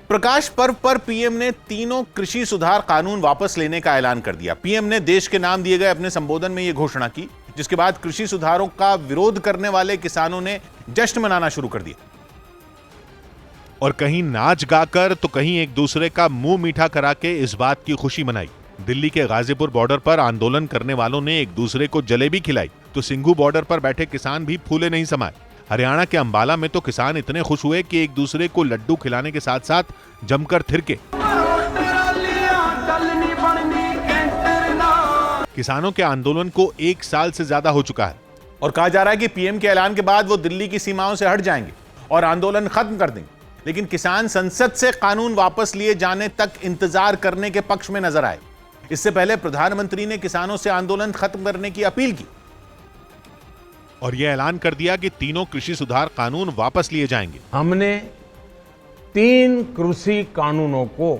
प्रकाश पर्व पर पीएम ने तीनों कृषि सुधार कानून वापस लेने का ऐलान कर दिया। पीएम ने देश के नाम दिए गए अपने संबोधन में यह घोषणा की, जिसके बाद कृषि सुधारों का विरोध करने वाले किसानों ने जश्न मनाना शुरू कर दिया और कहीं नाच गाकर तो कहीं एक दूसरे का मुंह मीठा करा के इस बात की खुशी मनाई। दिल्ली के गाजीपुर बॉर्डर पर आंदोलन करने वालों ने एक दूसरे को जलेबी खिलाई तो सिंघू बॉर्डर पर बैठे किसान भी फूले नहीं समाये। हरियाणा के अंबाला में तो किसान इतने खुश हुए कि एक दूसरे को लड्डू खिलाने के साथ साथ जमकर थिरके। किसानों के आंदोलन को 1 साल से ज्यादा हो चुका है और कहा जा रहा है कि पीएम के ऐलान के बाद वो दिल्ली की सीमाओं से हट जाएंगे और आंदोलन खत्म कर देंगे। लेकिन किसान संसद से कानून वापस लिए जाने तक इंतजार करने के पक्ष में नजर आए। इससे पहले प्रधानमंत्री ने किसानों से आंदोलन खत्म करने की अपील की और यह ऐलान कर दिया कि तीनों कृषि सुधार कानून वापस लिए जाएंगे। हमने 3 कृषि कानूनों को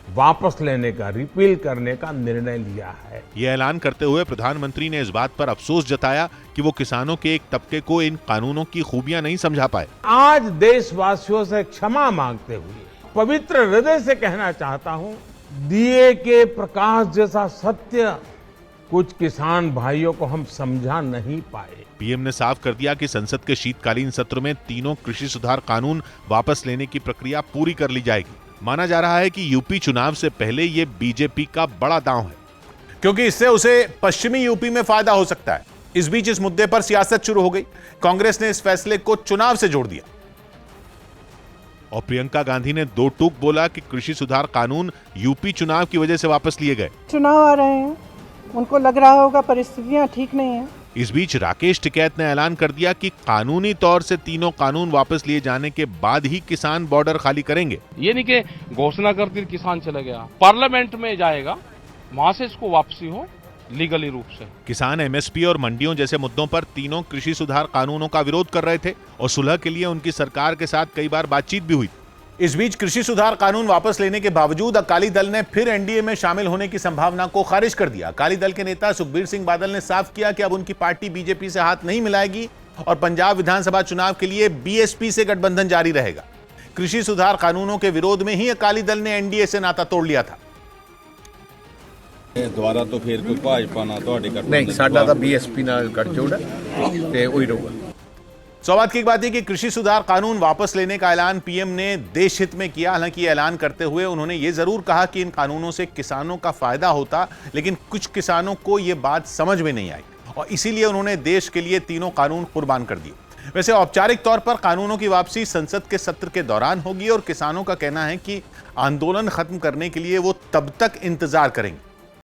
वापस लेने का, रिपील करने का निर्णय लिया है। यह ऐलान करते हुए प्रधानमंत्री ने इस बात पर अफसोस जताया कि वो किसानों के एक तबके को इन कानूनों की खूबियां नहीं समझा पाए। आज देशवासियों से क्षमा मांगते हुए पवित्र हृदय से कहना चाहता हूं, दिए के प्रकाश जैसा सत्य कुछ किसान भाइयों को हम समझा नहीं पाए। पीएम ने साफ कर दिया कि संसद के शीतकालीन सत्र में तीनों कृषि सुधार कानून वापस लेने की प्रक्रिया पूरी कर ली जाएगी। माना जा रहा है कि यूपी चुनाव से पहले ये बीजेपी का बड़ा दांव है, क्योंकि इससे उसे पश्चिमी यूपी में फायदा हो सकता है। इस बीच इस मुद्दे पर सियासत शुरू हो गई। कांग्रेस ने इस फैसले को चुनाव से जोड़ दिया और प्रियंका गांधी ने 2 टूक बोला कि कृषि सुधार कानून यूपी चुनाव की वजह से वापस लिए गए। चुनाव आ रहे हैं, उनको लग रहा होगा परिस्थितियां ठीक नहीं है। इस बीच राकेश टिकैत ने ऐलान कर दिया कि कानूनी तौर से तीनों कानून वापस लिए जाने के बाद ही किसान बॉर्डर खाली करेंगे। ये नहीं कि घोषणा करती किसान चले गया, पार्लियामेंट में जाएगा, वहां से इसको वापसी हो लीगली रूप से। किसान एमएसपी और मंडियों जैसे मुद्दों पर तीनों कृषि सुधार कानूनों का विरोध कर रहे थे और सुलह के लिए उनकी सरकार के साथ कई बार बातचीत भी हुई। इस बीच कृषि सुधार कानून वापस लेने के बावजूद अकाली दल ने फिर एनडीए में शामिल होने की संभावना को खारिज कर दिया। अकाली दल के नेता सुखबीर सिंह बादल ने साफ किया कि अब उनकी पार्टी बीजेपी से हाथ नहीं मिलाएगी और पंजाब विधानसभा चुनाव के लिए बीएसपी से गठबंधन जारी रहेगा। कृषि सुधार कानूनों के विरोध में ही अकाली दल ने एनडीए से नाता तोड़ लिया था। ਦੁਆਰਾ तो फिर कोई भाजपा ना ਤੁਹਾਡੇ ਗੱਠ नहीं, साडा तो बीएसपी नाल गठजोड़ है ते ओही रहूगा। सौभाग्य की बात है कि कृषि सुधार कानून वापस लेने का ऐलान पीएम ने देश हित में किया। हालांकि ऐलान करते हुए उन्होंने ये जरूर कहा कि इन कानूनों से किसानों का फायदा होता, लेकिन कुछ किसानों को ये बात समझ में नहीं आई और इसीलिए उन्होंने देश के लिए तीनों कानून कुर्बान कर दिए। वैसे औपचारिक तौर पर कानूनों की वापसी संसद के सत्र के दौरान होगी और किसानों का कहना है कि आंदोलन खत्म करने के लिए वो तब तक इंतजार करेंगे